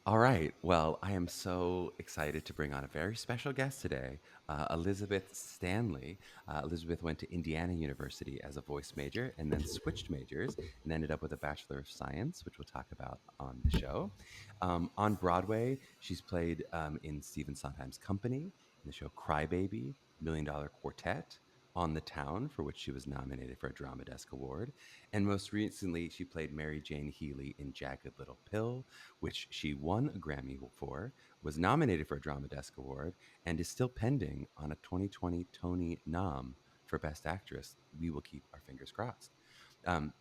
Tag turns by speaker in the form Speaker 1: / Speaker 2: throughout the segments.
Speaker 1: All right. Well, I am so excited to bring on a very special guest today, Elizabeth Stanley. Elizabeth went to Indiana University as a voice major and then switched majors and ended up with a Bachelor of Science, which we'll talk about on the show. On Broadway, she's played in Stephen Sondheim's Company, in the show Crybaby, Million Dollar Quartet, On the Town, for which she was nominated for a Drama Desk Award. And most recently, she played Mary Jane Healy in Jagged Little Pill, which she won a Grammy for, was nominated for a Drama Desk Award, and is still pending on a 2020 Tony nom for Best Actress. We will keep our fingers crossed.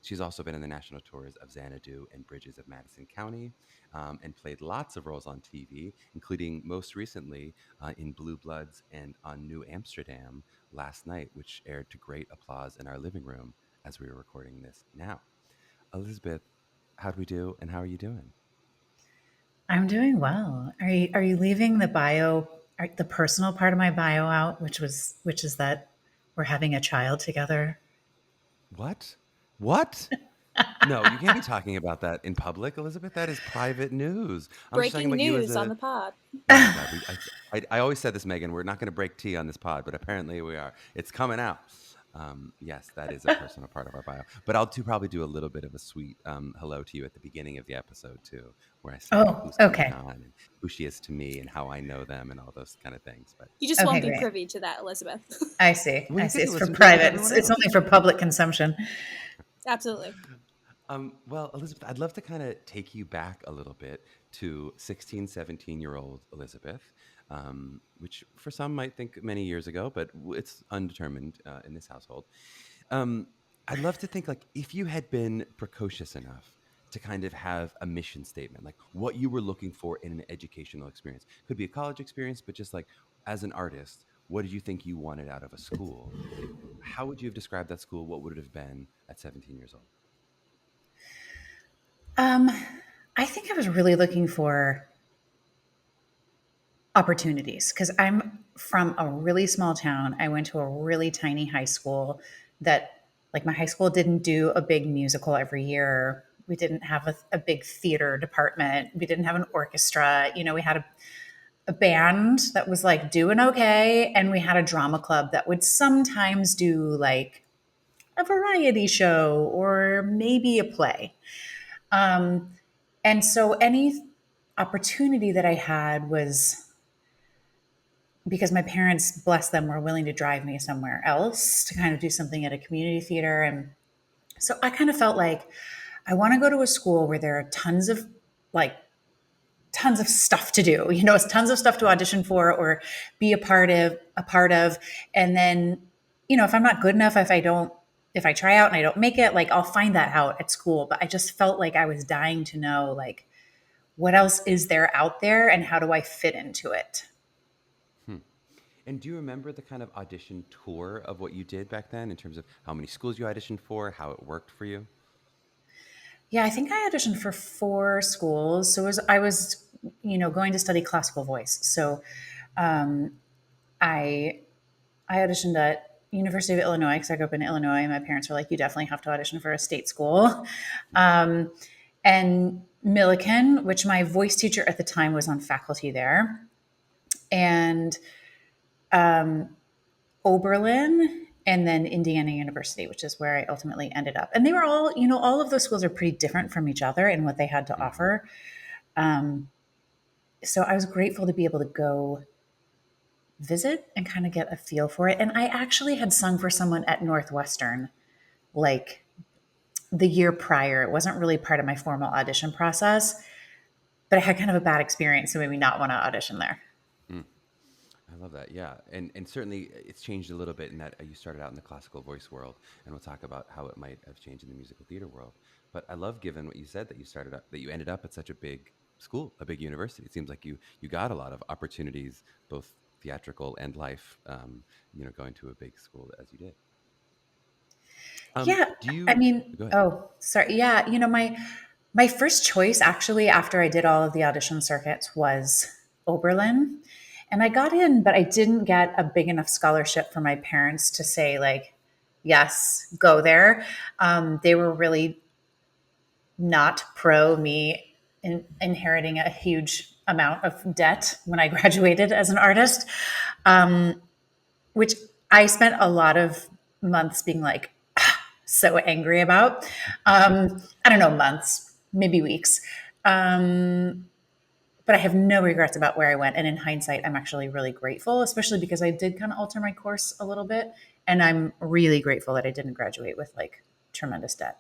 Speaker 1: She's also been in the national tours of Xanadu and Bridges of Madison County, and played lots of roles on TV, including most recently in Blue Bloods and on New Amsterdam last night, which aired to great applause in our living room as we were recording this now. Elizabeth, how do we do, and how are you doing?
Speaker 2: I'm doing well. Are you leaving the personal part of my bio out, which is that we're having a child together?
Speaker 1: What? What? No, you can't be talking about that in public, Elizabeth. That is private news. I'm just talking
Speaker 3: Breaking
Speaker 1: about you as
Speaker 3: news on
Speaker 1: a.
Speaker 3: the pod.
Speaker 1: Oh my God, I always said this, Megan. We're not going to break tea on this pod, but apparently we are. It's coming out. Yes, that is a personal part of our bio. But I'll probably do a little bit of a sweet hello to you at the beginning of the episode too, where I say
Speaker 2: Oh,
Speaker 1: who's coming
Speaker 2: okay.
Speaker 1: on and who she is to me and how I know them and all those kind of things. But
Speaker 3: You just
Speaker 2: Okay,
Speaker 3: won't be
Speaker 2: great.
Speaker 3: privy to that, Elizabeth.
Speaker 2: I see.
Speaker 1: well,
Speaker 2: I
Speaker 1: you
Speaker 2: see.
Speaker 1: get to
Speaker 2: It's for
Speaker 1: listen to it with
Speaker 2: private. It's,
Speaker 1: everyone
Speaker 2: it's only
Speaker 1: else.
Speaker 2: for public consumption.
Speaker 3: Absolutely.
Speaker 1: Well, Elizabeth, I'd love to kind of take you back a little bit to 16, 17-year-old Elizabeth, which for some might think many years ago, but it's undetermined in this household. Um, I'd love to think like if you had been precocious enough to kind of have a mission statement, like what you were looking for in an educational experience. Could be a college experience, but just like as an artist, what did you think you wanted out of a school? How would you have described that school? What would it have been at 17 years old?
Speaker 2: Um, I think I was really looking for opportunities because I'm from a really small town. I went to a really tiny high school that, like, my high school didn't do a big musical every year. We didn't have a big theater department. We didn't have an orchestra. We had a band that was like doing okay. And we had a drama club that would sometimes do like a variety show or maybe a play. Um, and so any opportunity that I had was because my parents, bless them, were willing to drive me somewhere else to kind of do something at a community theater. And so I kind of felt like I want to go to a school where there are like tons of stuff to do. It's tons of stuff to audition for or be a part of. And then, if I'm not good enough, if I try out and I don't make it, like I'll find that out at school. But I just felt like I was dying to know, like, what else is there out there and how do I fit into it?
Speaker 1: Hmm. And do you remember the kind of audition tour of what you did back then in terms of how many schools you auditioned for, how it worked for you?
Speaker 2: Yeah, I think I auditioned for 4 schools. So I was going to study classical voice. So um, I I auditioned at University of Illinois because I grew up in Illinois. My parents were like, "You definitely have to audition for a state school," um, and Millikan, which my voice teacher at the time was on faculty there, and um, Oberlin, and then Indiana University, which is where I ultimately ended up. And they were all of those schools are pretty different from each other in what they had to
Speaker 1: Hmm.
Speaker 2: offer. Um, so I was grateful to be able to go visit and kind of get a feel for it. And I actually had sung for someone at Northwestern like the year prior. It wasn't really part of my formal audition process, but I had kind of a bad experience, so maybe not want to audition there.
Speaker 1: Mm. I love that. Yeah. And certainly it's changed a little bit in that you started out in the classical voice world, and we'll talk about how it might have changed in the musical theater world. But I love, given what you said, that you ended up at such a big school, a big university. It seems like you got a lot of opportunities, both theatrical and life, going to a big school as you did.
Speaker 2: Yeah,
Speaker 1: Do
Speaker 2: I
Speaker 1: you
Speaker 2: mean,
Speaker 1: go ahead?
Speaker 2: oh, sorry. Yeah, my first choice actually after I did all of the audition circuits was Oberlin. And I got in, but I didn't get a big enough scholarship for my parents to say like, yes, go there. They were really not pro me inheriting a huge amount of debt when I graduated as an artist, which I spent a lot of months being like so angry about. I don't know, months, maybe weeks. But I have no regrets about where I went. And in hindsight, I'm actually really grateful, especially because I did kind of alter my course a little bit. And I'm really grateful that I didn't graduate with like tremendous debt.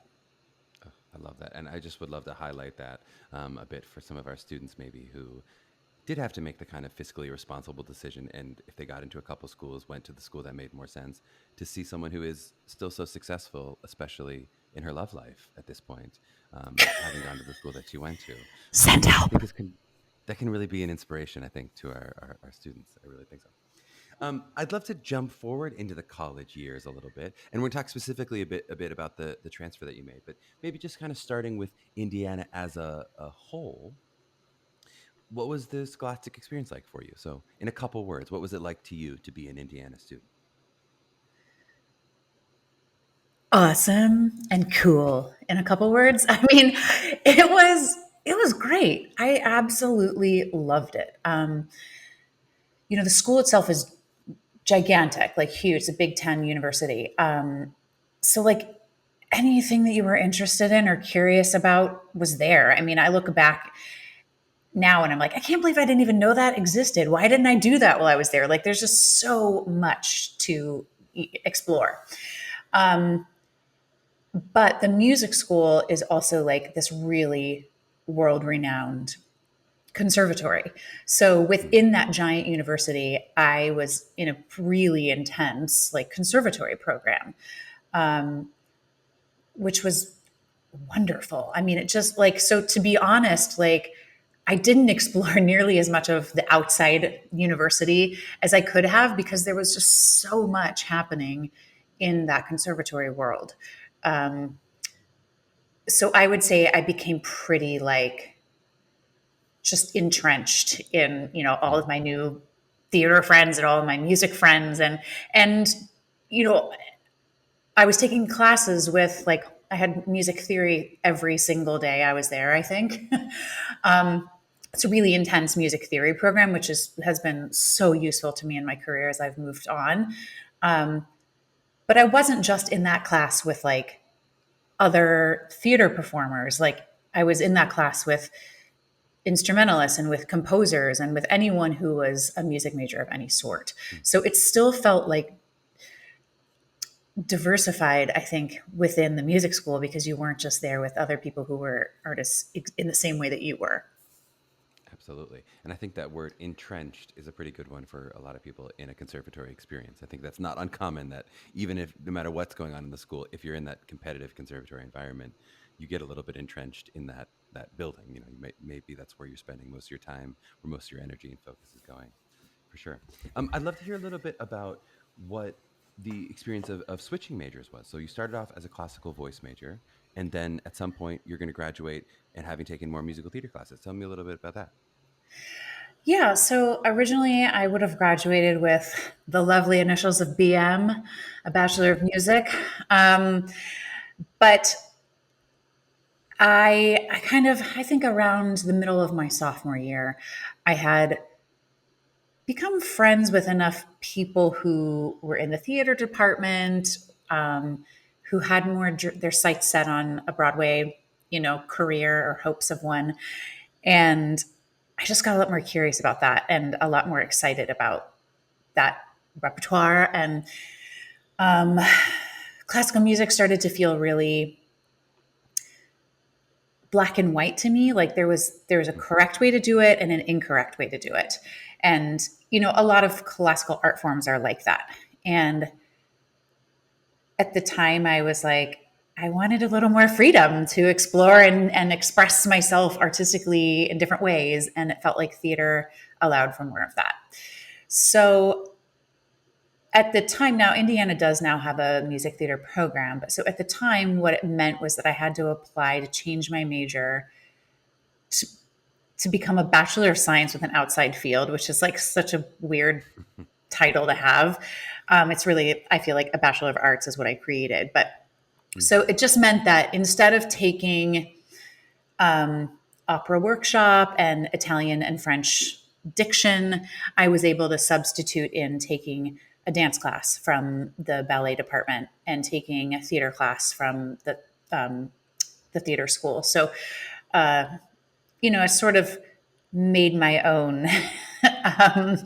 Speaker 1: I love that. And I just would love to highlight that a bit for some of our students, maybe who did have to make the kind of fiscally responsible decision. And if they got into a couple schools, went to the school that made more sense, to see someone who is still so successful, especially in her love life at this point, having gone to the school that she went to.
Speaker 2: Send help.
Speaker 1: I think that can really be an inspiration, I think, to our students. I really think so. I'd love to jump forward into the college years a little bit, and we're going to talk specifically a bit about the transfer that you made, but maybe just kind of starting with Indiana as a whole. What was the scholastic experience like for you? So, in a couple words, what was it like to you to be an Indiana student?
Speaker 2: Awesome and cool in a couple words. I mean, it was great. I absolutely loved it. The school itself is gigantic, like huge. It's a Big Ten university. So like anything that you were interested in or curious about was there. I mean, I look back now and I'm like, I can't believe I didn't even know that existed. Why didn't I do that while I was there? Like, there's just so much to explore. But the music school is also like this really world renowned conservatory. So within that giant university, I was in a really intense like conservatory program, which was wonderful. I mean, it just like, so to be honest, like I didn't explore nearly as much of the outside university as I could have because there was just so much happening in that conservatory world. So I would say I became pretty like just entrenched in, all of my new theater friends and all of my music friends. And, you know, I was taking classes with like, I had music theory every single day I was there, I think. It's a really intense music theory program, which has been so useful to me in my career as I've moved on. But I wasn't just in that class with like other theater performers. Like I was in that class with instrumentalists and with composers and with anyone who was a music major of any sort. So it still felt like diversified, I think, within the music school because you weren't just there with other people who were artists in the same way that you were.
Speaker 1: Absolutely. And I think that word entrenched is a pretty good one for a lot of people in a conservatory experience. I think that's not uncommon that even if, no matter what's going on in the school, if you're in that competitive conservatory environment, you get a little bit entrenched in that building. Maybe that's where you're spending most of your time, where most of your energy and focus is going, for sure. I'd love to hear a little bit about what the experience of switching majors was. So you started off as a classical voice major, and then at some point you're going to graduate and having taken more musical theater classes. Tell me a little bit about that.
Speaker 2: Yeah, so originally I would have graduated with the lovely initials of BM, a Bachelor of Music. But I think around the middle of my sophomore year, I had become friends with enough people who were in the theater department, who had more their sights set on a Broadway, career or hopes of one. And I just got a lot more curious about that and a lot more excited about that repertoire. And classical music started to feel really black and white to me. Like there was a correct way to do it and an incorrect way to do it. And, a lot of classical art forms are like that. And at the time I was like, I wanted a little more freedom to explore and express myself artistically in different ways. And it felt like theater allowed for more of that. So at the time, now Indiana does now have a music theater program. But so at the time, what it meant was that I had to apply to change my major to become a Bachelor of Science with an outside field, which is like such a weird title to have. It's really, I feel like a Bachelor of Arts is what I created. But so it just meant that instead of taking opera workshop and Italian and French diction, I was able to substitute in taking a dance class from the ballet department and taking a theater class from the theater school. So, I sort of made my own um,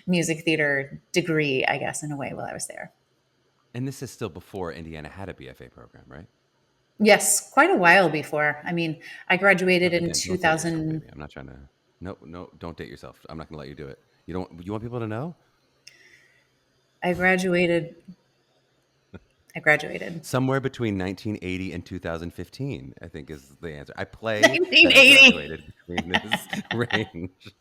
Speaker 2: music theater degree, I guess, in a way while I was there.
Speaker 1: And this is still before Indiana had a BFA program, right?
Speaker 2: Yes, quite a while before. I mean, I graduated in
Speaker 1: Again, don't date yourself,
Speaker 2: 2000.
Speaker 1: baby. I'm not trying to. No, don't date yourself. I'm not going to let you do it. You don't. You want people to know?
Speaker 2: I graduated. I graduated.
Speaker 1: Somewhere between 1980 and 2015, I think is the answer. I play that I
Speaker 2: 1980.
Speaker 1: graduated between this range.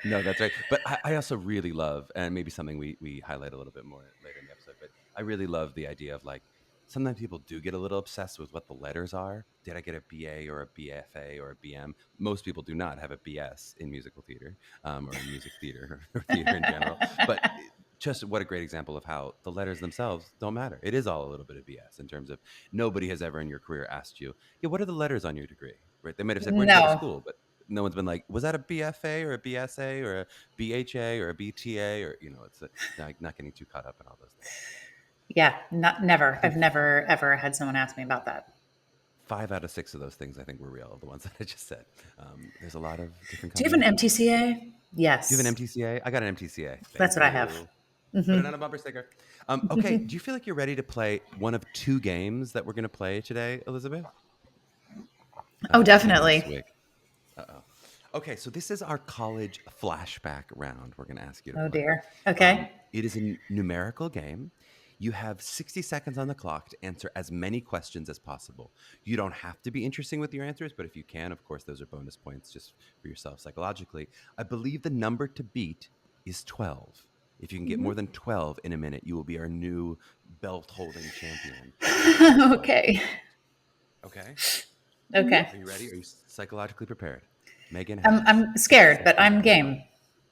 Speaker 1: No, that's right. But I also really love, and maybe something we highlight a little bit more later in the episode, but I really love the idea of like, sometimes people do get a little obsessed with what the letters are. Did I get a BA or a BFA or a BM? Most people do not have a BS in musical theater or in music theater or theater in general. But just what a great example of how the letters themselves don't matter. It is all a little bit of BS in terms of nobody has ever in your career asked you, yeah, what are the letters on your degree? Right? They might have said, where'd you go to
Speaker 2: No.
Speaker 1: school? But no one's been like, was that a BFA or a BSA or a BHA or a BTA? Or, it's not getting too caught up in all those things.
Speaker 2: Yeah, never. I've never ever had someone ask me about that.
Speaker 1: 5 out of 6 of those things I think were real, the ones that I just said. There's a lot of different.
Speaker 2: Do you have an MTCA? Yes.
Speaker 1: Do you have an MTCA? I got an MTCA.
Speaker 2: That's what I have.
Speaker 1: Put it on a bumper sticker. Okay, do you feel like you're ready to play one of 2 games that we're going to play today, Elizabeth?
Speaker 2: Oh, definitely.
Speaker 1: Uh-oh. Okay, so this is our college flashback round. We're going to ask you to
Speaker 2: Oh,
Speaker 1: play.
Speaker 2: dear. Okay.
Speaker 1: It is a numerical game. You have 60 seconds on the clock to answer as many questions as possible. You don't have to be interesting with your answers, but if you can, of course, those are bonus points just for yourself psychologically. I believe the number to beat is 12. If you can get more than 12 in a minute, you will be our new belt-holding champion.
Speaker 2: Okay.
Speaker 1: Okay?
Speaker 2: Okay.
Speaker 1: Are you ready? Are you psychologically prepared? Meghan?
Speaker 2: I'm scared, but I'm game.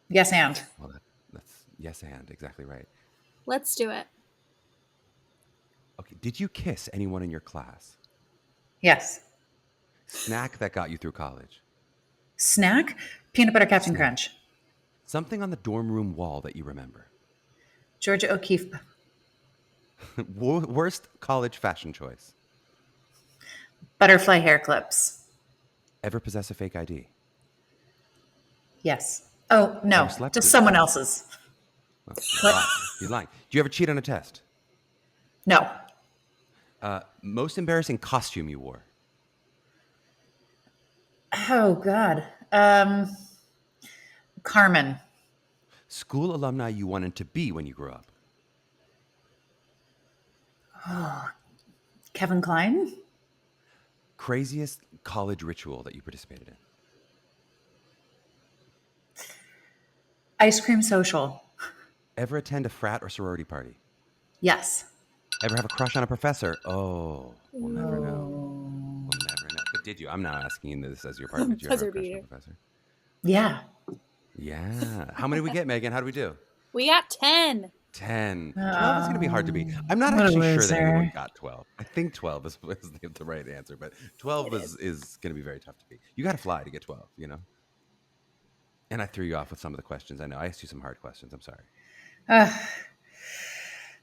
Speaker 2: Yes, and.
Speaker 1: Well, that's yes and, exactly right.
Speaker 3: Let's do it.
Speaker 1: Okay, did you kiss anyone in your class?
Speaker 2: Yes.
Speaker 1: Snack that got you through college?
Speaker 2: Snack? Peanut butter Captain Crunch.
Speaker 1: Something on the dorm room wall that you remember?
Speaker 2: Georgia O'Keeffe.
Speaker 1: Worst college fashion choice?
Speaker 2: Butterfly hair clips.
Speaker 1: Ever possess a fake ID?
Speaker 2: Yes. Oh, no.
Speaker 1: Ever slept
Speaker 2: Just
Speaker 1: with
Speaker 2: someone else's.
Speaker 1: Well, he's lying. Do you ever cheat on a test?
Speaker 2: No.
Speaker 1: Most embarrassing costume you wore?
Speaker 2: Oh, God. Carmen.
Speaker 1: School alumni you wanted to be when you grew up?
Speaker 2: Kevin Kline.
Speaker 1: Craziest college ritual that you participated in?
Speaker 2: Ice cream social.
Speaker 1: Ever attend a frat or sorority party?
Speaker 2: Yes.
Speaker 1: Ever have a crush on a professor? Oh, we'll never know. We'll never know. But did you? I'm now asking you this as your partner. Did you ever have a crush on a professor?
Speaker 2: Yeah.
Speaker 1: Yeah. How many did we get, Megan? How do we do?
Speaker 3: We got 10.
Speaker 1: 10. 12 is going to be hard to beat. I'm not
Speaker 2: what a
Speaker 1: actually sure that
Speaker 2: loser.
Speaker 1: anyone got 12. I think 12 is the right answer, but 12 is going to be very tough to beat. You got to fly to get 12, And I threw you off with some of the questions. I know. I asked you some hard questions. I'm sorry.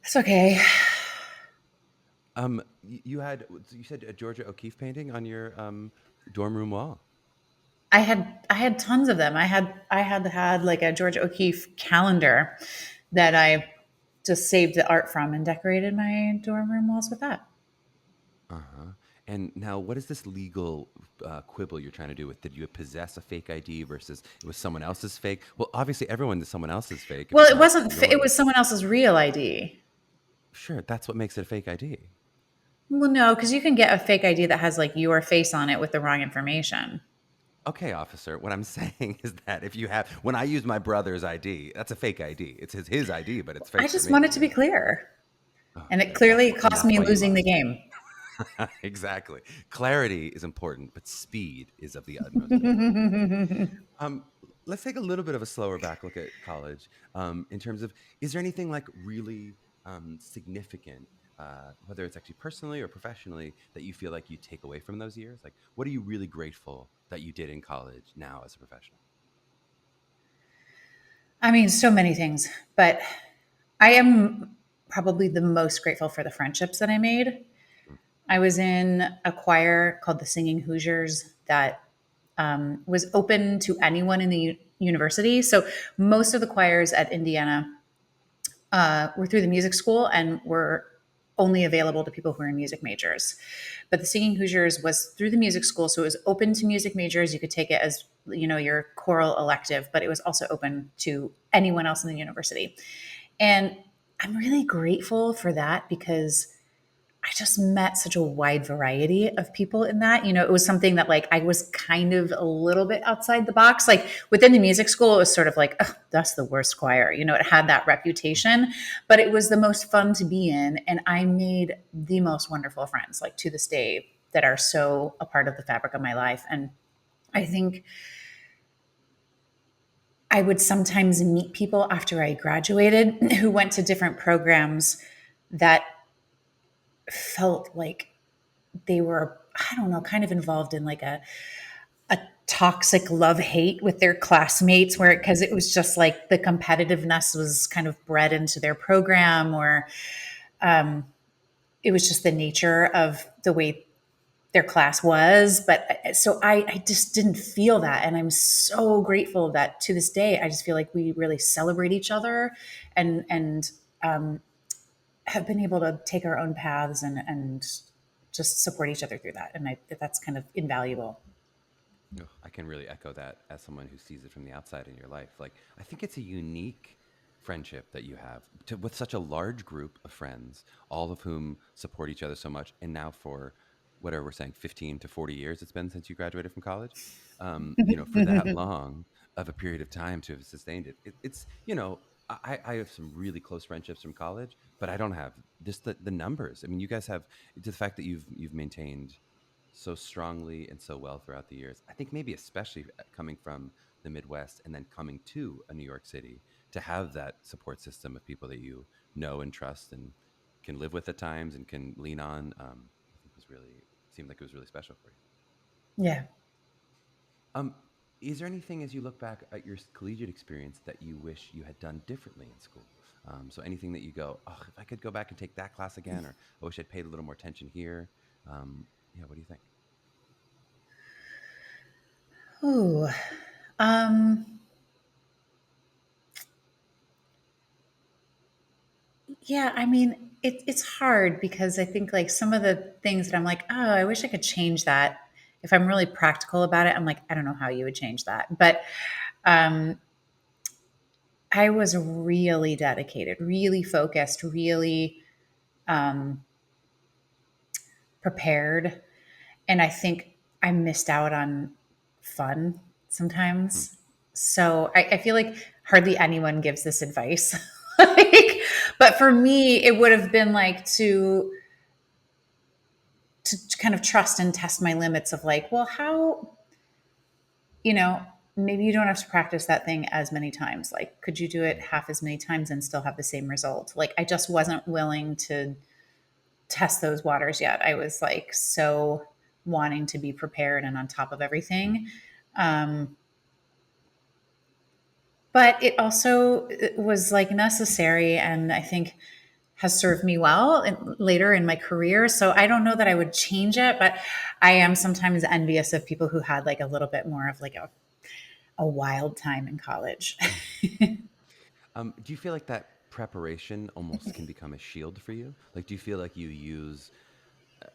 Speaker 2: It's okay.
Speaker 1: You said a Georgia O'Keeffe painting on your dorm room wall.
Speaker 2: I had tons of them. I had like a Georgia O'Keeffe calendar that I just saved the art from and decorated my dorm room walls with that.
Speaker 1: Uh-huh. And now, what is this legal quibble you're trying to do with? Did you possess a fake ID versus it was someone else's fake? Well, obviously, everyone is someone else's fake.
Speaker 2: Well, it wasn't. It was someone else's real ID.
Speaker 1: Sure, that's what makes it a fake ID.
Speaker 2: Well, no, because you can get a fake ID that has like your face on it with the wrong information.
Speaker 1: Okay, officer, what I'm saying is that when I use my brother's ID, that's a fake ID. It's his ID, but it's fake.
Speaker 2: I just want it to be clear. And it clearly cost me losing the game.
Speaker 1: Exactly. Clarity is important, but speed is of the utmost. Let's take a little bit of a slower back look at college in terms of, is there anything like really significant whether it's actually personally or professionally, that you feel like you take away from those years? Like, what are you really grateful that you did in college now as a professional?
Speaker 2: I mean, so many things, but I am probably the most grateful for the friendships that I made.
Speaker 1: Mm.
Speaker 2: I was in a choir called the Singing Hoosiers that was open to anyone in the university. So most of the choirs at Indiana were through the music school and were only available to people who are music majors. But the Singing Hoosiers was through the music school, so it was open to music majors. You could take it as your choral elective, but it was also open to anyone else in the university. And I'm really grateful for that because I just met such a wide variety of people in that. It was something that like I was kind of a little bit outside the box. Like within the music school, it was sort of like, oh, that's the worst choir. It had that reputation, but it was the most fun to be in. And I made the most wonderful friends, like to this day, that are so a part of the fabric of my life. And I think I would sometimes meet people after I graduated who went to different programs that felt like they were, I don't know, kind of involved in like a toxic love hate with their classmates, where because it was just like the competitiveness was kind of bred into their program, or it was just the nature of the way their class was. But so I just didn't feel that. And I'm so grateful that to this day, I just feel like we really celebrate each other and have been able to take our own paths and just support each other through that. And that's kind of invaluable.
Speaker 1: Oh, I can really echo that as someone who sees it from the outside in your life. Like, I think it's a unique friendship that you have with such a large group of friends, all of whom support each other so much. And now for whatever we're saying, 15 to 40 years it's been since you graduated from college. For that long of a period of time to have sustained I have some really close friendships from college, but I don't have just the numbers. I mean, you guys have the fact that you've maintained so strongly and so well throughout the years. I think maybe especially coming from the Midwest and then coming to a New York City to have that support system of people that you know and trust and can live with at times and can lean on. I think was really seemed like it was really special for you.
Speaker 2: Yeah.
Speaker 1: Um, is there anything as you look back at your collegiate experience that you wish you had done differently in school? So anything that you go, oh, if I could go back and take that class again, or I wish I'd paid a little more attention here. Yeah, what do you think?
Speaker 2: Ooh. Um, yeah, I mean, it's hard because I think like some of the things that I'm like, oh, I wish I could change that. If I'm really practical about it, I'm like, I don't know how you would change that. But um, I was really dedicated, really focused, really um, prepared. And I think I missed out on fun
Speaker 1: Hmm.
Speaker 2: sometimes. So I feel like hardly anyone gives this advice. like, but for me, it would have been like to kind of trust and test my limits of like, well, how, you know, maybe you don't have to practice that thing as many times. Like, could you do it half as many times and still have the same result? Like, I just wasn't willing to test those waters yet. I was like so wanting to be prepared and on top of everything. Um, but it also was like necessary and I think has served me well later in my career. So I don't know that I would change it, but I am sometimes envious of people who had like a little bit more of like a wild time in college.
Speaker 1: Do you feel like that preparation almost can become a shield for you? Like, do you feel like you use,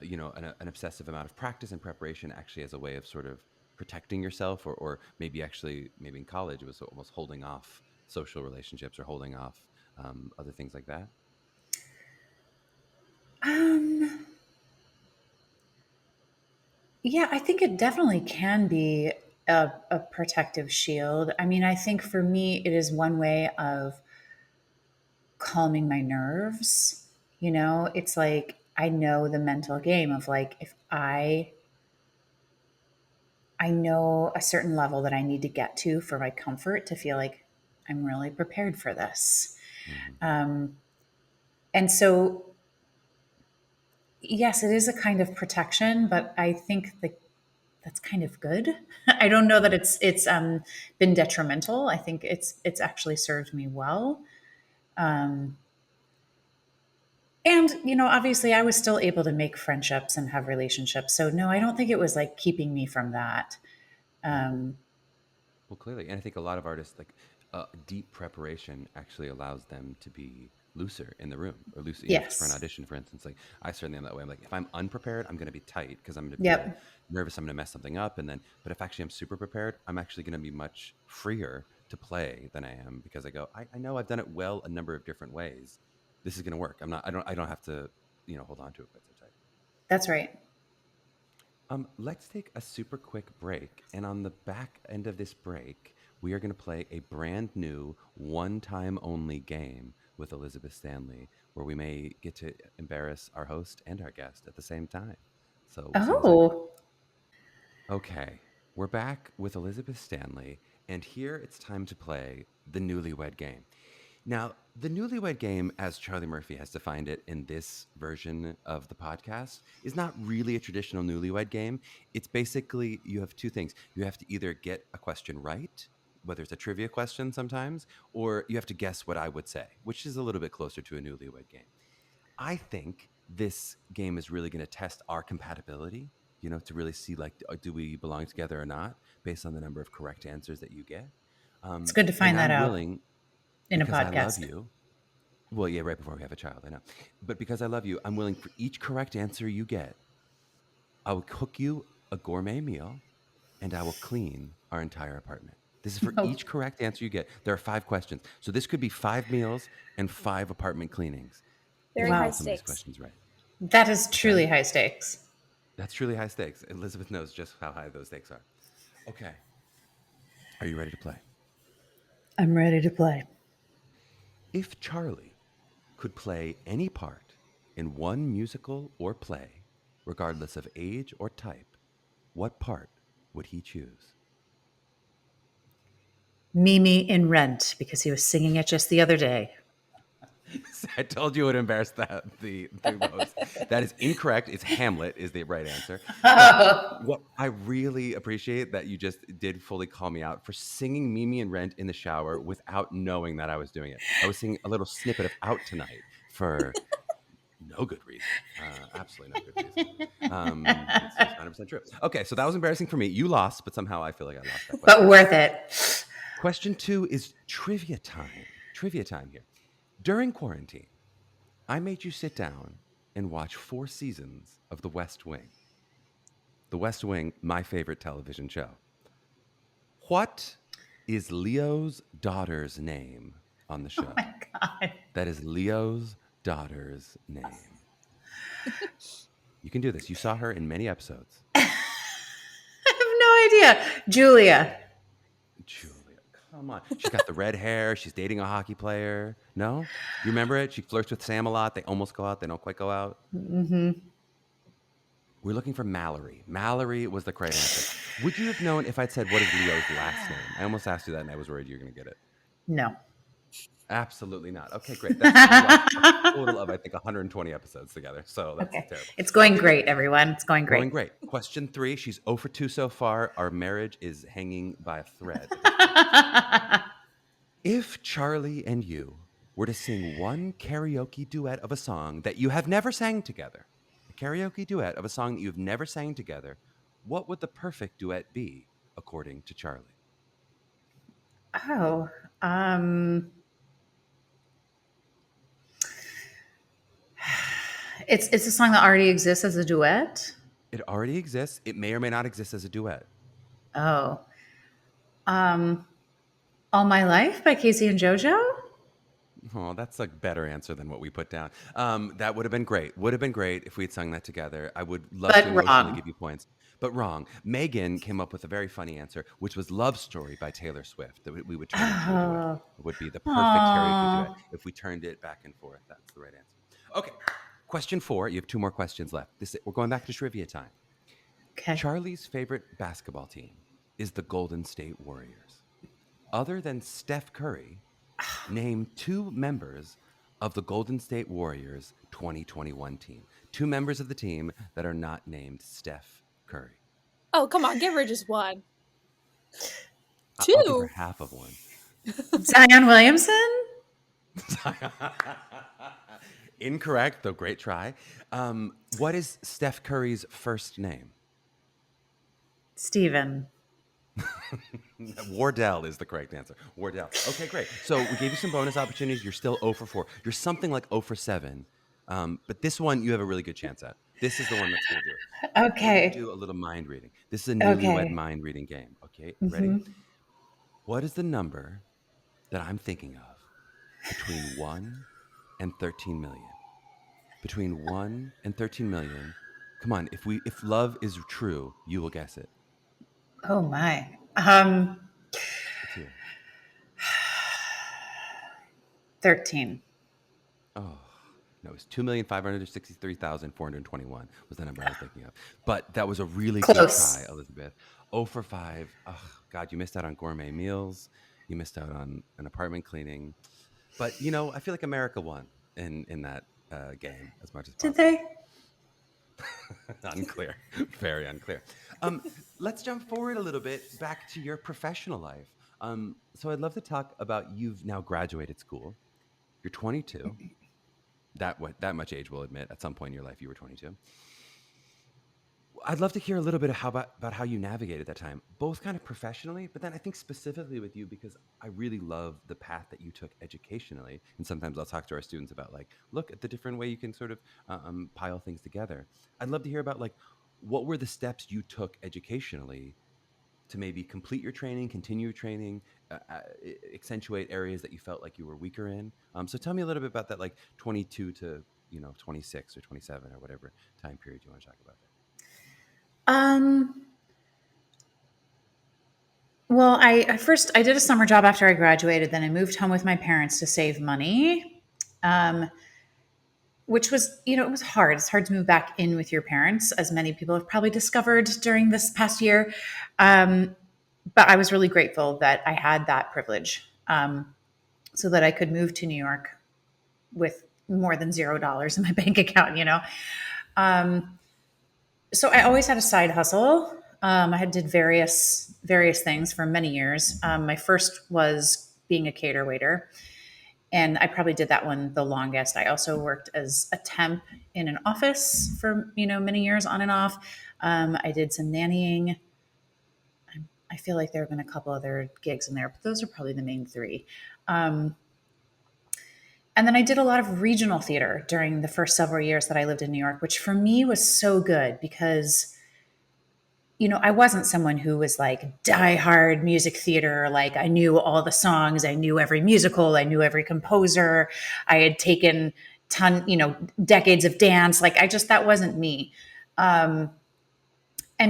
Speaker 1: an obsessive amount of practice and preparation actually as a way of sort of protecting yourself, or maybe in college it was almost holding off social relationships or holding off other things like that?
Speaker 2: um, yeah, I think it definitely can be a protective shield. I mean, I think for me, it is one way of calming my nerves. It's like I know the mental game of like if I know a certain level that I need to get to for my comfort to feel like I'm really prepared for this.
Speaker 1: Hmm.
Speaker 2: Um, and so yes, it is a kind of protection, but I think that's kind of good. I don't know that it's been detrimental. I think it's actually served me well. Um, and obviously, I was still able to make friendships and have relationships. So no, I don't think it was like keeping me from that.
Speaker 1: Right.
Speaker 2: Um,
Speaker 1: Well, clearly, and I think a lot of artists like deep preparation actually allows them to be looser in the room, or looser, for an
Speaker 2: yes.
Speaker 1: audition, for instance. Like I certainly am that way. I'm like, if I'm unprepared, I'm going to be tight because I'm going to feel
Speaker 2: Yep.
Speaker 1: nervous. I'm going to mess something up, and then, but if actually I'm super prepared, I'm actually going to be much freer to play than I am because I go, I know I've done it well a number of different ways. This is going to work. I don't have to, hold on to it quite so tight.
Speaker 2: That's right.
Speaker 1: Let's take a super quick break. And on the back end of this break, we are going to play a brand new one time only game with Elizabeth Stanley, where we may get to embarrass our host and our guest at the same time. So we'll see in a second.
Speaker 2: Oh,
Speaker 1: Okay, we're back with Elizabeth Stanley, and here it's time to play the newlywed game. Now, the newlywed game, as Charlie Murphy has defined it in this version of the podcast, is not really a traditional newlywed game. It's basically you have two things. You have to either get a question right, whether it's a trivia question sometimes, or you have to guess what I would say, which is a little bit closer to a newlywed game. I think this game is really going to test our compatibility, to really see like, do we belong together or not based on the number of correct answers that you get.
Speaker 2: it's good to
Speaker 1: And
Speaker 2: find that
Speaker 1: I'm
Speaker 2: out
Speaker 1: willing,
Speaker 2: in a
Speaker 1: because I love
Speaker 2: podcast.
Speaker 1: you. Well, yeah, right before we have a child, I know. But because I love you, I'm willing for each correct answer you get, I will cook you a gourmet meal and I will clean our entire apartment. This is for
Speaker 2: Oh,
Speaker 1: each correct answer you get. There are 5 questions. So this could be 5 meals and 5 apartment cleanings if
Speaker 3: Very
Speaker 1: you
Speaker 3: high
Speaker 2: wow.
Speaker 1: get some of these
Speaker 3: stakes.
Speaker 1: questions right.
Speaker 2: That is
Speaker 1: Okay?
Speaker 2: truly high stakes.
Speaker 1: That's truly high stakes. Elizabeth knows just how high those stakes are. Okay. Are you ready to play?
Speaker 2: I'm ready to play.
Speaker 1: If Charlie could play any part in one musical or play, regardless of age or type, what part would he choose?
Speaker 2: Mimi in Rent, because he was singing it just the other day.
Speaker 1: I told you it would embarrass the host. That is incorrect. It's Hamlet is the right answer. But what I really appreciate that you just did fully call me out for singing Mimi and Rent in the shower without knowing that I was doing it. I was singing a little snippet of Out Tonight for no good reason. Absolutely no good reason. It's just 100% true. Okay, so that was embarrassing for me. You lost, but somehow I feel like I lost that question.
Speaker 2: But worth it.
Speaker 1: Question 2 is trivia time. Trivia time here. During quarantine, I made you sit down and watch 4 seasons of The West Wing. The West Wing, my favorite television show. What is Leo's daughter's name on the show?
Speaker 2: Oh my God.
Speaker 1: That is Leo's daughter's name. You can do this. You saw her in many episodes.
Speaker 2: I have no idea. Julia.
Speaker 1: Julia, come on. She's got the red hair. She's dating a hockey player. No? You remember it? She flirts with Sam a lot. They almost go out. They don't quite go out.
Speaker 2: Mm-hmm.
Speaker 1: We're looking for Mallory. Mallory was the correct answer. Would you have known if I'd said, what is Leo's last name? I almost asked you that, and I was worried you were going to get it.
Speaker 2: No.
Speaker 1: Absolutely not. Okay, great. That's a total of, I think, 120 episodes together. So that's
Speaker 2: Okay.
Speaker 1: terrible.
Speaker 2: It's going great, everyone. It's going
Speaker 1: Going
Speaker 2: great.
Speaker 1: great. Question 3. She's 0 for 2 so far. Our marriage is hanging by a thread. If Charlie and you were to sing one karaoke duet of a song that you have never sang together, a karaoke duet of a song that you've never sang together, what would the perfect duet be, according to Charlie?
Speaker 2: Oh, um, it's a song that already exists as a duet.
Speaker 1: It already exists. It may or may not exist as a duet.
Speaker 2: Oh, um, All My Life by Casey and JoJo.
Speaker 1: Oh, that's a better answer than what we put down. That would have been great. Would have been great if we had sung that together. I would love
Speaker 2: But
Speaker 1: to emotionally
Speaker 2: wrong.
Speaker 1: give you points, but wrong. Meghan came up with a very funny answer, which was "Love Story" by Taylor Swift. That we would turn into a duet.
Speaker 2: Oh,
Speaker 1: It would be the perfect karaoke duet
Speaker 2: oh.
Speaker 1: if we turned it back and forth. That's the right answer. Okay, question 4. You have 2 more questions left. We're going back to trivia time.
Speaker 2: Okay.
Speaker 1: Charlie's favorite basketball team is the Golden State Warriors. Other than Steph Curry, name 2 members of the Golden State Warriors 2021 team. two members of the team that are not named Steph Curry.
Speaker 3: Oh, come on. Give her just one.
Speaker 1: I'll give her
Speaker 3: Two.
Speaker 1: half of one.
Speaker 2: Zion Williamson?
Speaker 1: Incorrect, though great try. What is Steph Curry's first name?
Speaker 2: Steven.
Speaker 1: Wardell is the correct answer. Wardell. Okay, great. So we gave you some bonus opportunities. You're still 0 for 4. You're something like 0 for 7. But this one you have a really good chance at. This is the one that's going to do it. We're
Speaker 2: Okay.
Speaker 1: going to do a little mind reading. This is a newlywed
Speaker 2: Okay.
Speaker 1: mind reading game. Okay, ready? What is the number that I'm thinking of between 1 and 13 million? Between 1 and 13 million. Come on, if love is true, you will guess it.
Speaker 2: Oh my.
Speaker 1: It's here.
Speaker 2: 13.
Speaker 1: Oh, no, it was 2,563,421 was the number I was thinking of. But that was a really good
Speaker 2: Close.
Speaker 1: try, Elizabeth. 0 for 5. Oh, God, you missed out on gourmet meals. You missed out on an apartment cleaning. But, you know, I feel like America won in that game as much as possible.
Speaker 2: Did they?
Speaker 1: Unclear. Very unclear. Let's jump forward a little bit back to your professional life. So I'd love to talk about you've now graduated school. You're 22. That much age will admit at some point in your life you were 22. I'd love to hear a little bit about how you navigated that time, both kind of professionally, but then I think specifically with you because I really love the path that you took educationally. And sometimes I'll talk to our students about like, look at the different way you can sort of pile things together. I'd love to hear about like, what were the steps you took educationally to maybe complete your training, continue your training, accentuate areas that you felt like you were weaker in. So tell me a little bit about that, like 22 to 26 or 27 or whatever time period you want to talk about there.
Speaker 2: Well, I did a summer job after I graduated. Then I moved home with my parents to save money, which was, it was hard. It's hard to move back in with your parents, as many people have probably discovered during this past year. But I was really grateful that I had that privilege, so that I could move to New York with more than $0 in my bank account, So I always had a side hustle. I had did various things for many years. My first was being a cater waiter, and I probably did that one the longest. I also worked as a temp in an office for many years on and off. I did some nannying. I feel like there have been a couple other gigs in there, but those are probably the main three. And then I did a lot of regional theater during the first several years that I lived in New York, which for me was so good because, I wasn't someone who was like diehard music theater. Like I knew all the songs, I knew every musical, I knew every composer. I had taken decades of dance. Like that wasn't me. And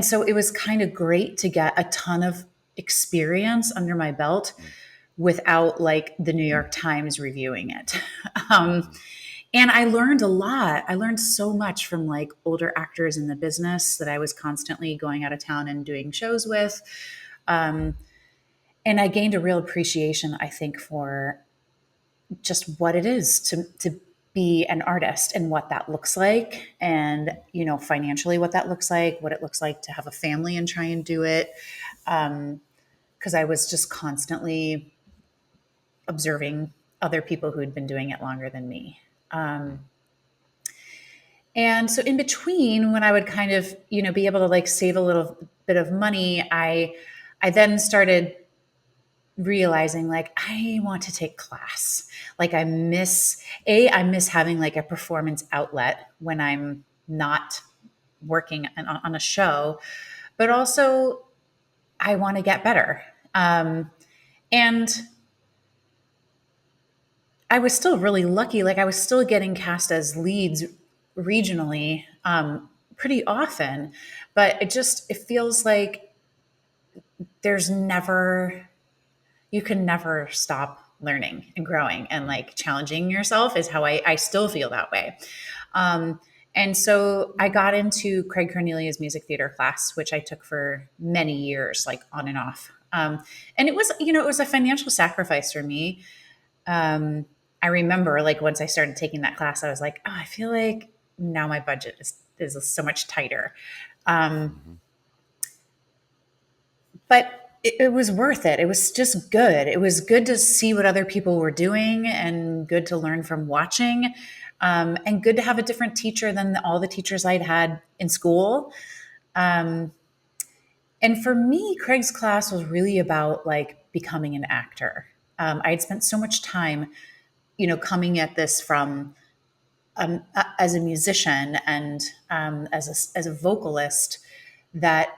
Speaker 2: so it was kind of great to get a ton of experience under my belt without like the New York Times reviewing it. And I learned a lot. I learned so much from like older actors in the business that I was constantly going out of town and doing shows with. And I gained a real appreciation, I think, for just what it is to be an artist and what that looks like, and financially what that looks like, what it looks like to have a family and try and do it, because I was just constantly observing other people who had been doing it longer than me. And so in between, when I would kind of be able to like save a little bit of money, I then started realizing like I want to take class. Like I miss having like a performance outlet when I'm not working on a show, but also I want to get better. And I was still really lucky. Like I was still getting cast as leads regionally pretty often, but it feels like you can never stop learning and growing, and like challenging yourself is how I still feel that way. And so I got into Craig Cornelia's music theater class, which I took for many years, like on and off. And it was a financial sacrifice for me. I remember like once I started taking that class, I was like, oh, I feel like now my budget is so much tighter. Um,
Speaker 1: Mm-hmm.
Speaker 2: but it was worth it. It was just good. It was good to see what other people were doing and good to learn from watching, and good to have a different teacher than all the teachers I'd had in school. Um, and for me, Craig's class was really about like becoming an actor. I had spent so much time, coming at this from as a musician and as a vocalist that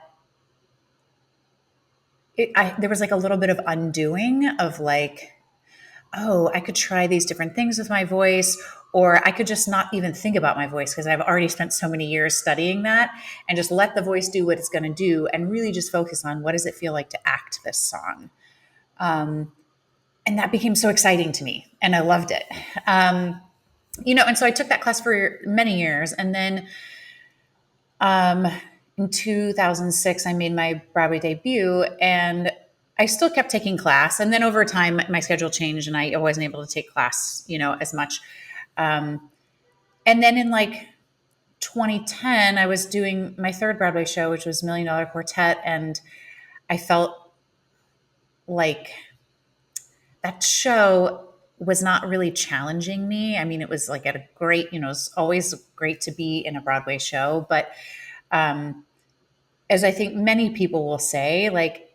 Speaker 2: there was like a little bit of undoing of like, oh, I could try these different things with my voice, or I could just not even think about my voice because I've already spent so many years studying that and just let the voice do what it's going to do and really just focus on what does it feel like to act this song. And that became so exciting to me and I loved it. And so I took that class for many years. And then in 2006, I made my Broadway debut and I still kept taking class. And then over time, my schedule changed and I wasn't able to take class, as much. And then in like 2010, I was doing my third Broadway show, which was Million Dollar Quartet. And I felt like that show was not really challenging me. I mean, it was like at a great, it's always great to be in a Broadway show. But as I think many people will say, like,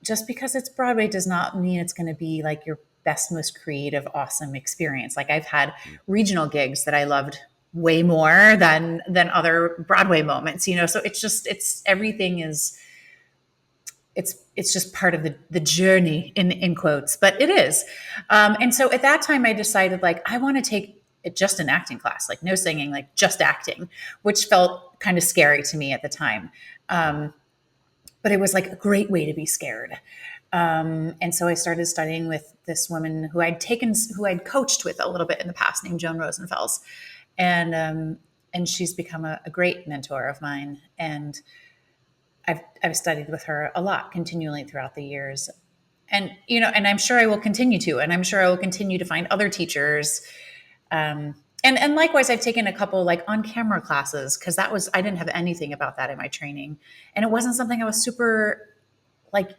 Speaker 2: just because it's Broadway does not mean it's going to be like your best, most creative, awesome experience. Like I've had regional gigs that I loved way more than other Broadway moments, so it's everything is it's just part of the journey in quotes, but it is. And so at that time I decided like I want to take just an acting class, like no singing, like just acting, which felt kind of scary to me at the time. But it was like a great way to be scared. And so I started studying with this woman who I'd coached with a little bit in the past, named Joan Rosenfels. And she's become a great mentor of mine. And I've studied with her a lot continually throughout the years. And, and I'm sure I will continue to, and I'm sure I will continue to find other teachers. And likewise, I've taken a couple like on camera classes because I didn't have anything about that in my training. And it wasn't something I was super like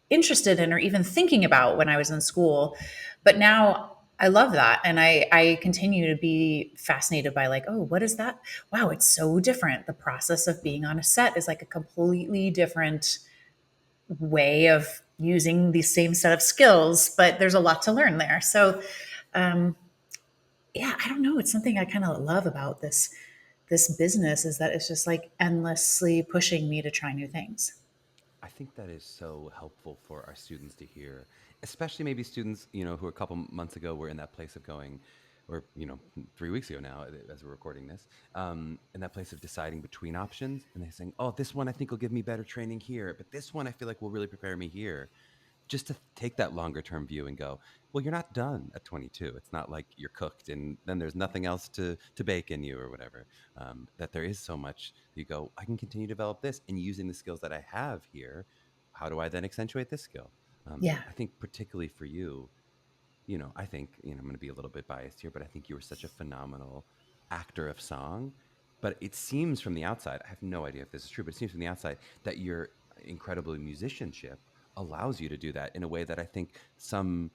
Speaker 2: interested in or even thinking about when I was in school. But now I love that. And I continue to be fascinated by like, oh, what is that? Wow, it's so different. The process of being on a set is like a completely different way of using the same set of skills, but there's a lot to learn there. So, yeah, I don't know. It's something I kind of love about this business is that it's just like endlessly pushing me to try new things.
Speaker 1: I think that is so helpful for our students to hear, especially maybe students, who a couple months ago were in that place of going, or, 3 weeks ago now, as we're recording this, in that place of deciding between options. And they're saying, oh, this one I think will give me better training here, but this one I feel like will really prepare me here. Just to take that longer term view and go, well, you're not done at 22. It's not like you're cooked and then there's nothing else to bake in you or whatever. That there is so much. You go, I can continue to develop this, and using the skills that I have here, how do I then accentuate this skill?
Speaker 2: Yeah.
Speaker 1: I think particularly for you, I think, I'm going to be a little bit biased here, but I think you were such a phenomenal actor of song. But it seems from the outside, I have no idea if this is true, but it seems from the outside that your incredible musicianship allows you to do that in a way that I think some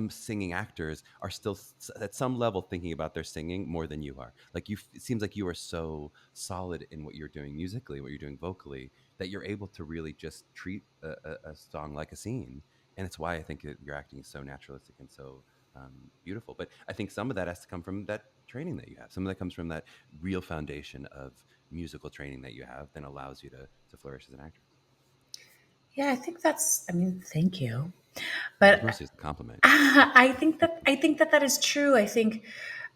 Speaker 1: singing actors are still at some level thinking about their singing more than you are. Like it seems like you are so solid in what you're doing musically, what you're doing vocally, that you're able to really just treat a song like a scene. And it's why I think that your acting is so naturalistic and so beautiful. But I think some of that has to come from that training that you have. Some of that comes from that real foundation of musical training that you have, then allows you to flourish as an actor.
Speaker 2: Yeah, I think thank you.
Speaker 1: It's
Speaker 2: But
Speaker 1: mostly a compliment.
Speaker 2: I think that is true. I think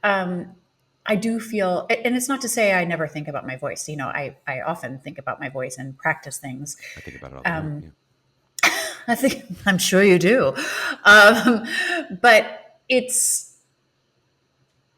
Speaker 2: I do feel, and it's not to say I never think about my voice. I often think about my voice and practice things.
Speaker 1: I think about it all the time. Yeah.
Speaker 2: I'm sure you do, but it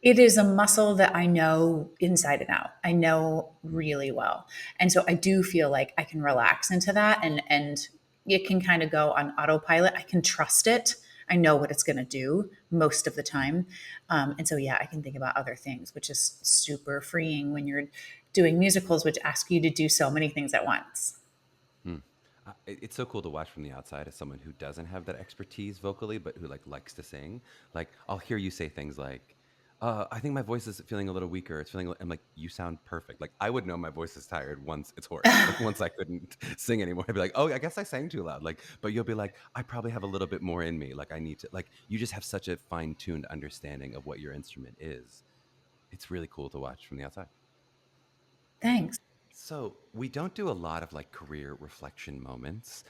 Speaker 2: is a muscle that I know inside and out. I know really well. And so I do feel like I can relax into that and it can kind of go on autopilot. I can trust it. I know what it's going to do most of the time. And so, yeah, I can think about other things, which is super freeing when you're doing musicals, which ask you to do so many things at once.
Speaker 1: It's so cool to watch from the outside as someone who doesn't have that expertise vocally, but who like likes to sing. Like I'll hear you say things like, "I think my voice is feeling a little weaker. It's feeling." I'm like, "You sound perfect." Like I would know my voice is tired once it's hoarse. Like once I couldn't sing anymore, I'd be like, "Oh, I guess I sang too loud." Like, but you'll be like, "I probably have a little bit more in me. Like I need to." Like you just have such a fine tuned understanding of what your instrument is. It's really cool to watch from the outside.
Speaker 2: Thanks.
Speaker 1: So we don't do a lot of like career reflection moments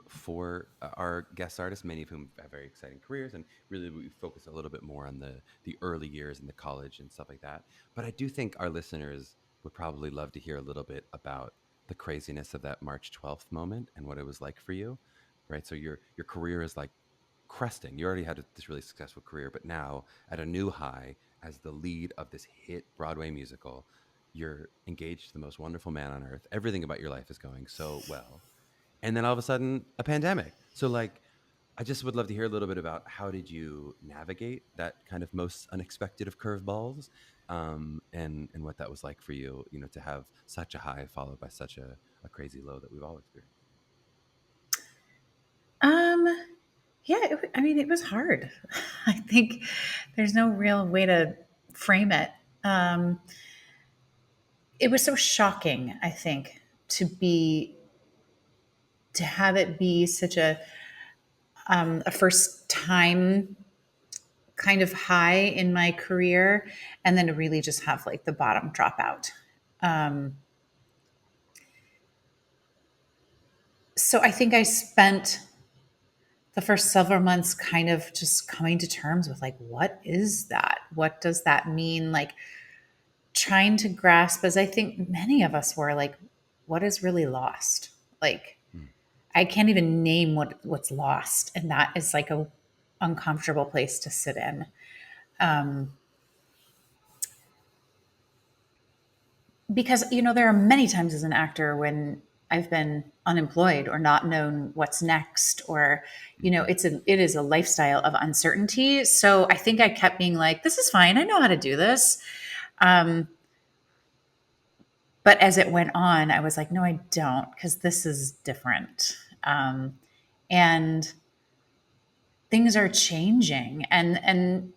Speaker 1: for our guest artists, many of whom have very exciting careers, and really we focus a little bit more on the early years in the college and stuff like that. But I do think our listeners would probably love to hear a little bit about the craziness of that March 12th moment and what it was like for you, right? So your career is like cresting. You already had this really successful career, but now at a new high as the lead of this hit Broadway musical, you're engaged to the most wonderful man on earth. Everything about your life is going so well. And then all of a sudden, a pandemic. So, like, I just would love to hear a little bit about how did you navigate that kind of most unexpected of curveballs, and what that was like for you, to have such a high followed by such a crazy low that we've all experienced.
Speaker 2: Um, yeah, I mean, it was hard. I think there's no real way to frame it. Um, it was so shocking, I think, to have it be such a first time kind of high in my career, and then to really just have like the bottom drop out. Um, so I think I spent the first several months kind of just coming to terms with like, what is that? What does that mean? Like trying to grasp, as I think many of us were, like, what is really lost? Like,
Speaker 1: Mm.
Speaker 2: I can't even name what's lost, and that is like a uncomfortable place to sit in. Um, because there are many times as an actor when I've been unemployed or not known what's next, or
Speaker 1: Mhm.
Speaker 2: it is a lifestyle of uncertainty. So I think I kept being like, this is fine, I know how to do this. Um, but as it went on, I was like, no, I don't, because this is different. And things are changing, and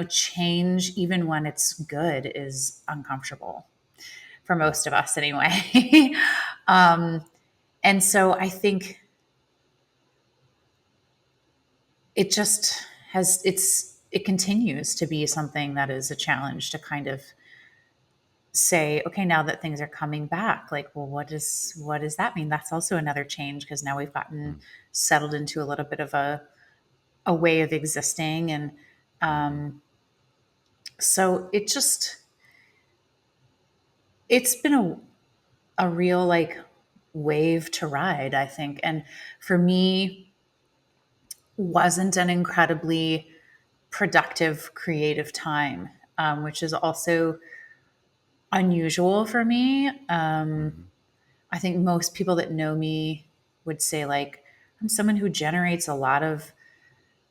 Speaker 2: change, even when it's good, is uncomfortable for
Speaker 1: Mm.
Speaker 2: most of us anyway. um, and so I think it just it continues to be something that is a challenge to kind of say, okay, now that things are coming back, like, well, what does that mean? That's also another change, because now we've gotten
Speaker 1: Mm.
Speaker 2: settled into a little bit of a way of existing. And
Speaker 1: Mhm.
Speaker 2: so it's been a real like wave to ride, I think. And for me, wasn't an incredibly productive creative time, which is also unusual for me.
Speaker 1: Mhm.
Speaker 2: I think most people that know me would say, like, I'm someone who generates a lot of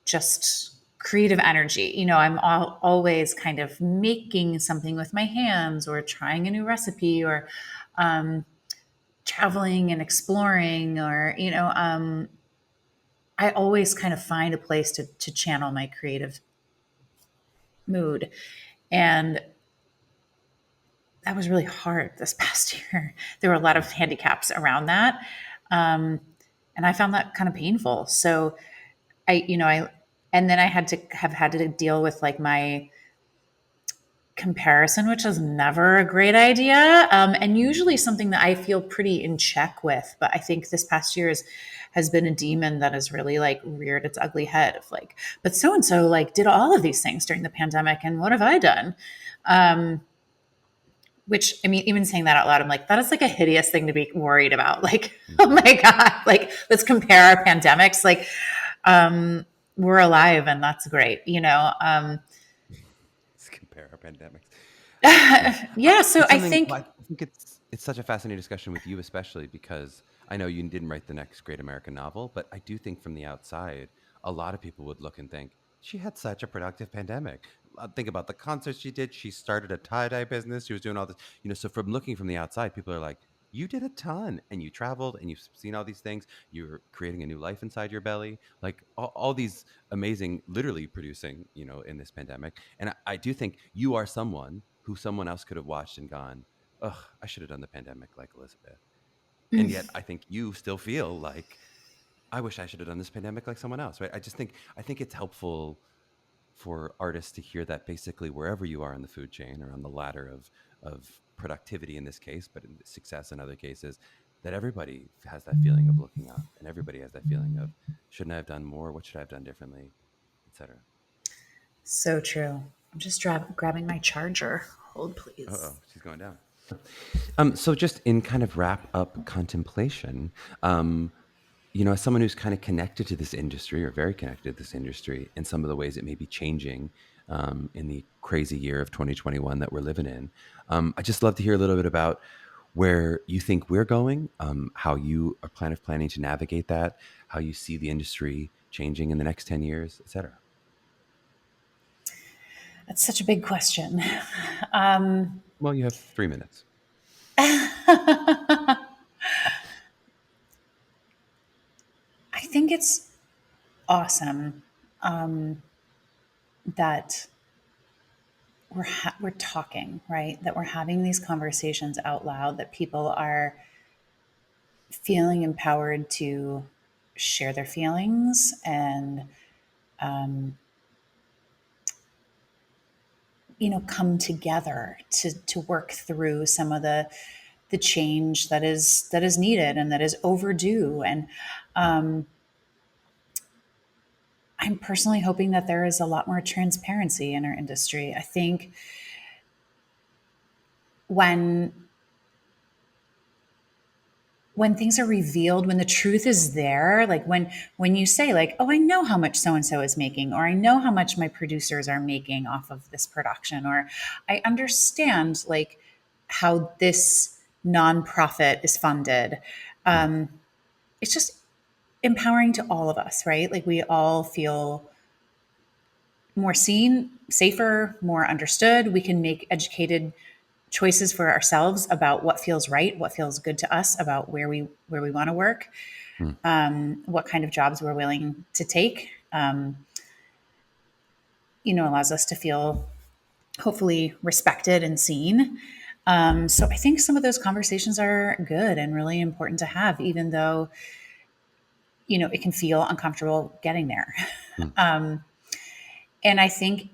Speaker 2: just creative energy. I'm always kind of making something with my hands, or trying a new recipe, or um, traveling and exploring, or I always kind of find a place to channel my creative mood. And that was really hard this past year. There were a lot of
Speaker 1: Mhm.
Speaker 2: handicaps around that. Um, and I found that kind of painful. So and then I had to deal with like my comparison, which is never a great idea. And usually
Speaker 1: Mhm.
Speaker 2: something that I feel pretty in check with. But I think this past year has been a demon that has really like reared its ugly head of like, but so and so like did all of these things during the pandemic, and what have I done? Um, which, I mean, even saying that out loud, I'm like, that is like a hideous thing to be worried about. Like, oh
Speaker 1: Mhm.
Speaker 2: my God, like let's compare our pandemics. Like, um, we're alive, and that's great.
Speaker 1: Let's compare our pandemics. Yeah.
Speaker 2: Yeah. So
Speaker 1: It's
Speaker 2: I
Speaker 1: something,
Speaker 2: think
Speaker 1: well, I think it's such a fascinating discussion with you, especially because I know you didn't write the next great American novel, but I do think from the outside, a lot of people would look and think, she had such a productive pandemic. Think about the concerts she did. She started a tie-dye business. She was doing all this, so from looking from the outside, people are like, you did a ton and you traveled and you've seen all these things. You're creating a new life inside your belly, like all these amazing, literally producing, in this pandemic. And I do think you are someone who someone else could have watched and gone, ugh, I should have done the pandemic like Elizabeth. And yet I think you still feel like, I wish I should have done this pandemic like someone else, right? I think it's helpful for artists to hear that basically wherever you are in the food chain or on the ladder of productivity in this case, but in success in other cases, that everybody has that feeling of looking up, and everybody has that feeling of, shouldn't I have done more? What should I have done differently, etc.
Speaker 2: So true. I'm just grabbing my charger. Hold, please.
Speaker 1: Uh-oh, she's going down. So just in kind of wrap up contemplation, as someone who's kind of connected to this industry or very connected to this industry and some of the ways it may be changing in the crazy year of 2021 that we're living in, I'd just love to hear a little bit about where you think we're going, how you are planning to navigate that, how you see the industry changing in the next 10 years, et cetera.
Speaker 2: That's such a big question.
Speaker 1: Well, you have 3 minutes.
Speaker 2: I think it's awesome that we're talking, right? That we're having these conversations out loud, that people are feeling empowered to share their feelings and come together to work through some of the change that is needed and that is overdue. And I'm personally hoping that there is a lot more transparency in our industry. I think when things are revealed, when the truth is there, like when you say like, oh, I know how much so-and-so is making, or I know how much my producers are making off of this production, or I understand like how this nonprofit is funded. It's just empowering to all of us, right? Like we all feel more seen, safer, more understood. We can make educated choices for ourselves about what feels right, what feels good to us, about where we want to work, what kind of jobs we're willing to take. Allows us to feel hopefully respected and seen. So I think some of those conversations are good and really important to have, even though, it can feel uncomfortable getting there. And I think,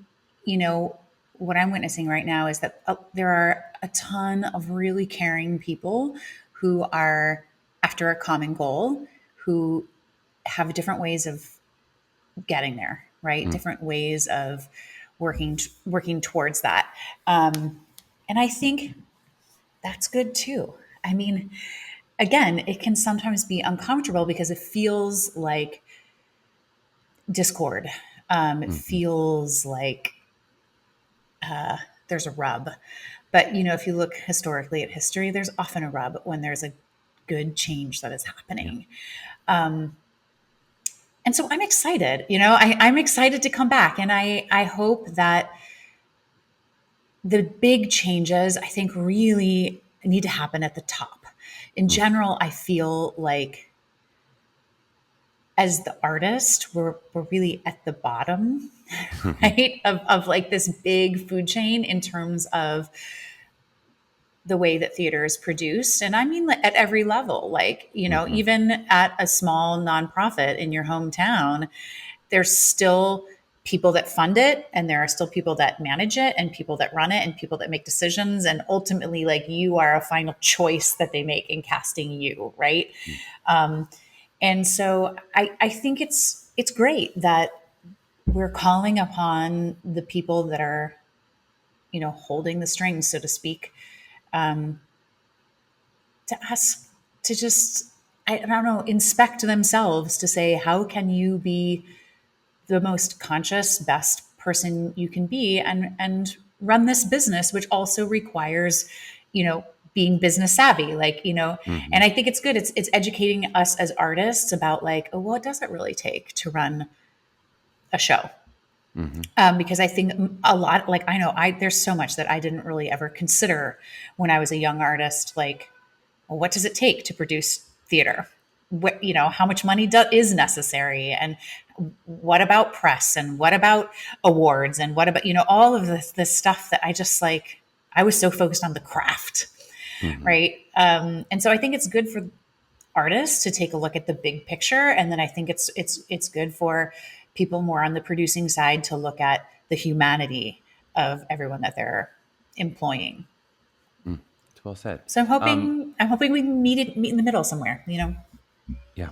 Speaker 2: what I'm witnessing right now is that there are a ton of really caring people who are after a common goal, who have different ways of getting there, right? Different ways of working towards that. And I think that's good too. I mean, again, it can sometimes be uncomfortable because it feels like discord. It feels like there's a rub. But, if you look historically at history, there's often a rub when there's a good change that is happening. And so I'm excited, I'm excited to come back. And I hope that the big changes, I think, really need to happen at the top. In general, I feel like as the artist, we're really at the bottom, right? Of like this big food chain in terms of the way that theater is produced. And I mean, at every level, like, even at a small nonprofit in your hometown, there's still people that fund it, and there are still people that manage it, and people that run it, and people that make decisions. And ultimately, like, you are a final choice that they make in casting you, right? And so I think it's great that we're calling upon the people that are, holding the strings, so to speak, to ask, to just, I don't know, inspect themselves to say, how can you be the most conscious, best person you can be and run this business, which also requires, being business savvy, like, and I think it's good. It's educating us as artists about like, oh, what does it really take to run a show. Because I think a lot, like I know, there's so much that I didn't really ever consider when I was a young artist. Like, well, what does it take to produce theater? What, how much money is necessary, and what about press, and what about awards, and what about all of this stuff that I just like. I was so focused on the craft, right? And so I think it's good for artists to take a look at the big picture, and then I think it's good for people more on the producing side to look at the humanity of everyone that they're employing.
Speaker 1: It's well said.
Speaker 2: So I'm hoping we can meet in the middle somewhere.
Speaker 1: Yeah.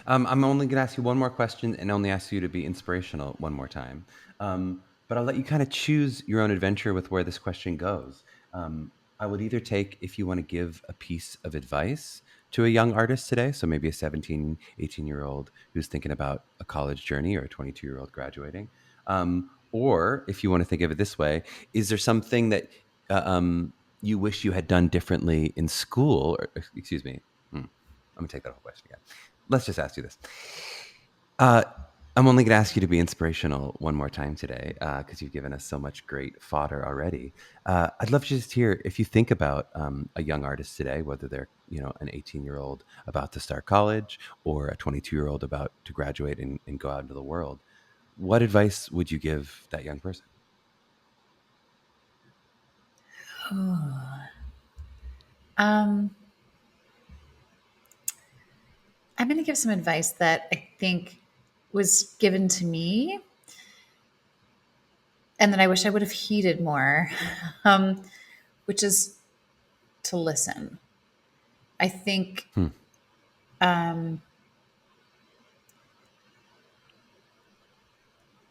Speaker 1: I'm only going to ask you one more question and only ask you to be inspirational one more time. But I'll let you kind of choose your own adventure with where this question goes. I would either take, if you want to give a piece of advice to a young artist today, so maybe a 17, 18-year-old who's thinking about a college journey, or a 22-year-old graduating. Or if you want to think of it this way, is there something that you wish you had done differently in school? Or, excuse me. I'm going to take that whole question again. Let's just ask you this. I'm only going to ask you to be inspirational one more time today, because you've given us so much great fodder already. I'd love to just hear, if you think about a young artist today, whether they're an 18-year-old about to start college, or a 22-year-old about to graduate and go out into the world, what advice would you give that young person?
Speaker 2: I'm going to give some advice that I think was given to me, and that I wish I would have heeded more, which is to listen. I think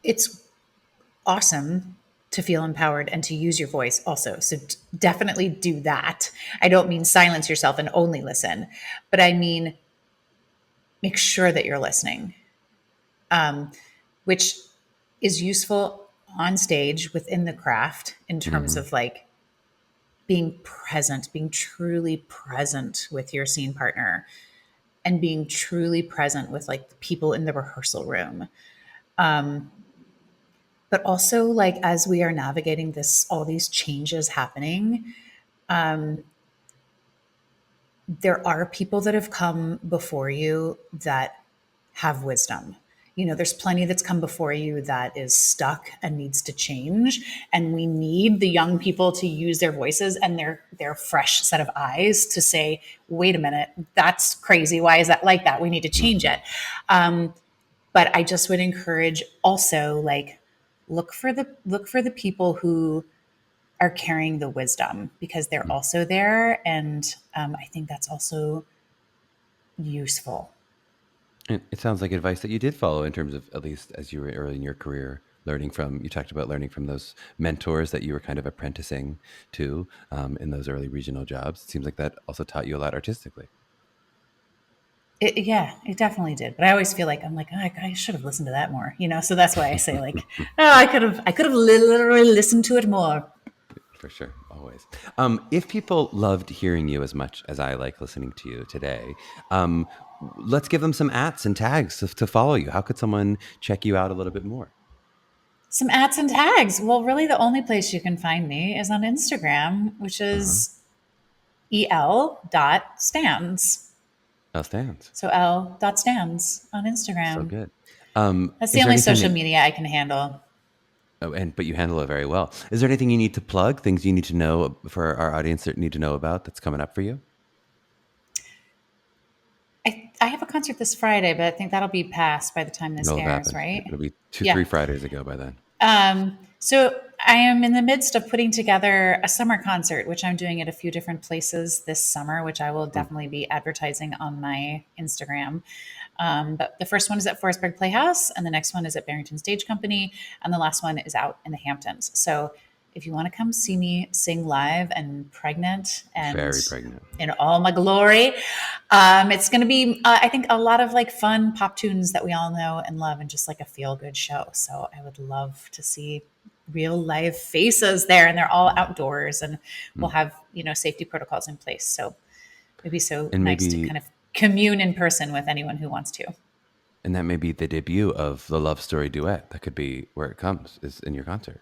Speaker 2: it's awesome to feel empowered and to use your voice also. So definitely do that. I don't mean silence yourself and only listen, but I mean make sure that you're listening, which is useful on stage within the craft in terms of like being present, being truly present with your scene partner, and being truly present with like the people in the rehearsal room. But also, like, as we are navigating all these changes happening, there are people that have come before you that have wisdom. There's plenty that's come before you that is stuck and needs to change. And we need the young people to use their voices and their fresh set of eyes to say, wait a minute, that's crazy. Why is that like that? We need to change it. But I just would encourage also, like, look for the people who are carrying the wisdom, because they're also there. And I think that's also useful.
Speaker 1: It sounds like advice that you did follow, in terms of, at least as you were early in your career, you talked about learning from those mentors that you were kind of apprenticing to in those early regional jobs. It seems like that also taught you a lot artistically.
Speaker 2: It definitely did. But I always feel like I should have listened to that more, So that's why I say, like, I could have literally listened to it more.
Speaker 1: For sure, always. If people loved hearing you as much as I like listening to you today, let's give them some ats and tags to follow you. How could someone check you out a little bit more?
Speaker 2: Some ats and tags. Well, really, the only place you can find me is on Instagram, which is el.stands.
Speaker 1: Stands.
Speaker 2: So l.stands on Instagram.
Speaker 1: So good.
Speaker 2: That's the only social media I can handle.
Speaker 1: Oh, but you handle it very well. Is there anything you need to plug, things you need to know for our audience that need to know about, that's coming up for you?
Speaker 2: I have a concert this Friday, but I think that'll be past by the time this airs, right?
Speaker 1: It'll be 3 Fridays ago by then.
Speaker 2: So I am in the midst of putting together a summer concert, which I'm doing at a few different places this summer, which I will definitely be advertising on my Instagram. But the first one is at Forestburg Playhouse, and the next one is at Barrington Stage Company, and the last one is out in the Hamptons. So if you want to come see me sing live and pregnant and
Speaker 1: very pregnant
Speaker 2: in all my glory, it's going to be, I think, a lot of like fun pop tunes that we all know and love, and just like a feel good show. So I would love to see real live faces there, and they're all outdoors, and we'll have, safety protocols in place. So it'd be so nice to kind of commune in person with anyone who wants to.
Speaker 1: And that may be the debut of the love story duet. That could be where it comes, is in your concert.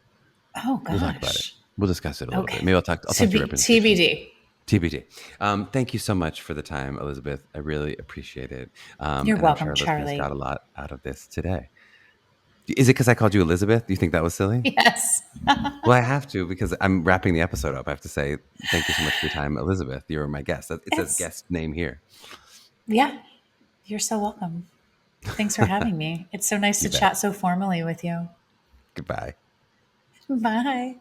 Speaker 2: Oh
Speaker 1: We'll talk about it.
Speaker 2: gosh.
Speaker 1: We'll discuss it a little bit.
Speaker 2: Okay.
Speaker 1: Maybe I'll talk to your representation.
Speaker 2: TBD.
Speaker 1: TBD. Thank you so much for the time, Elizabeth. I really appreciate it.
Speaker 2: You're
Speaker 1: and I'm sure
Speaker 2: welcome,
Speaker 1: our listeners got a
Speaker 2: Charlie.
Speaker 1: lot out of this today. Is it because I called you Elizabeth? Do you think that was silly?
Speaker 2: Yes.
Speaker 1: Well, I have to because I'm wrapping the episode up. I have to say thank you so much for your time, Elizabeth. You're my guest. It says
Speaker 2: It's,
Speaker 1: guest name here.
Speaker 2: yeah, you're so welcome. Thanks for having me. It's so nice to
Speaker 1: You bet.
Speaker 2: chat so formally with you.
Speaker 1: Goodbye.
Speaker 2: Bye.